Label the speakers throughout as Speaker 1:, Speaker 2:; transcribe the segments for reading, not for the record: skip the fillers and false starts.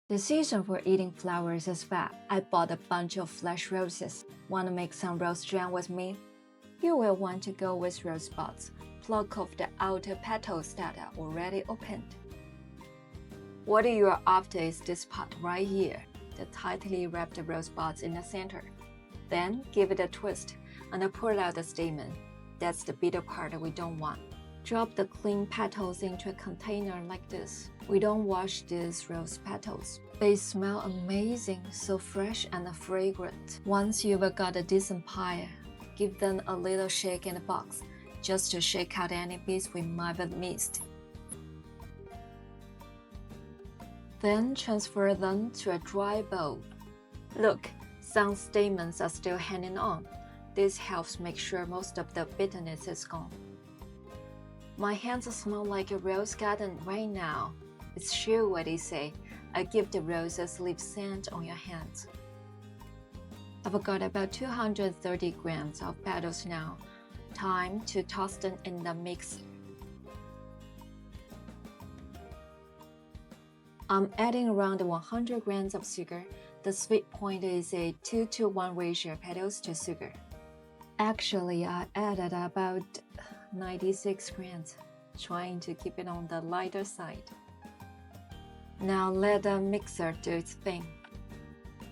Speaker 1: The season for eating flowers is back. I bought a bunch of fresh roses. Want to make some rose jam with me? You will want to go with rosebuds. Pluck off the outer petals that are already opened. What you are after is this part right here, the tightly wrapped rosebuds in the center. Then give it a twist and pull out the stamen. That's the bitter part we don't want. Drop the clean petals into a container like this. We don't wash these rose petals. They smell amazing, so fresh and fragrant. Once you've got a decent pile, give them a little shake in the box, just to shake out any bits we might have missed. Then transfer them to a dry bowl. Look, some stamens are still hanging on. This helps make sure most of the bitterness is gone. My hands smell like a rose garden right now. It's true what they say. I give the roses leave scent on your hands. I've got about 230 grams of petals now. Time to toss them in the mix. I'm adding around 100 grams of sugar. The sweet point is a 2-to-1 ratio petals to sugar. Actually, I added about 96 grams, trying to keep it on the lighter side. Now let the mixer do its thing.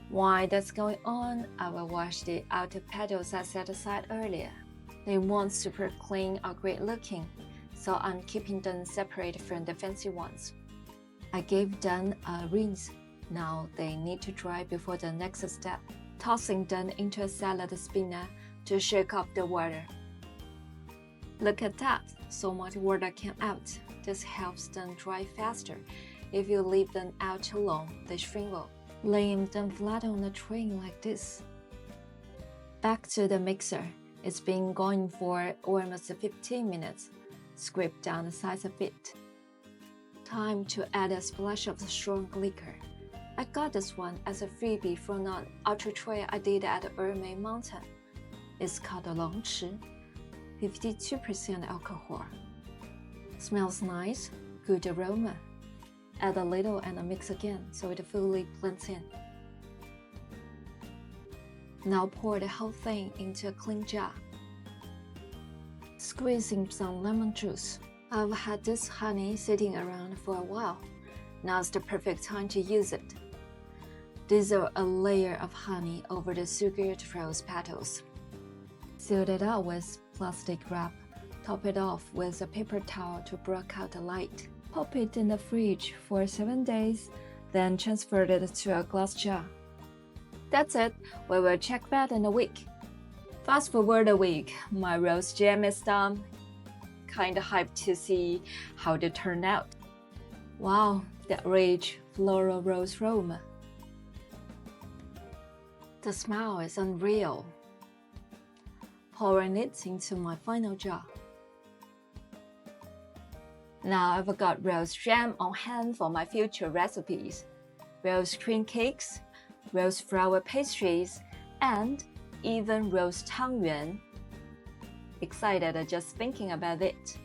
Speaker 1: While that's going on, I will wash the outer petals I set aside earlier. They weren't super clean or great looking, so I'm keeping them separate from the fancy ones. I gave them a rinse. Now they need to dry before the next step. Tossing them into a salad spinner to shake off the water. Look at that, so much water came out. This helps them dry faster. If you leave them out too long, they shrivel. Laying them flat on the tray like this. Back to the mixer. It's been going for almost 15 minutes. Scrape down the sides a bit. Time to add a splash of strong liquor. I got this one as a freebie from an ultra trail I did at Ermei Mountain. It's called a 龙池, 52% alcohol. Smells nice, good aroma. Add a little and mix again so it fully blends in. Now pour the whole thing into a clean jar. Squeeze in some lemon juice. I've had this honey sitting around for a while. Now's the perfect time to use it. Drizzle a layer of honey over the sugared rose petals. Seal it up with plastic wrap. Top it off with a paper towel to block out the light. Pop it in the fridge for 7 days, then transfer it to a glass jar. That's it. We will check back in a week. Fast forward a week, my rose jam is done. Kinda hyped to see how they turn out. Wow, that rich floral rose aroma. The smell is unreal. Pouring it into my final jar. Now I've got rose jam on hand for my future recipes. Rose cream cakes, rose flower pastries, and even rose tangyuan. Excited just thinking about it.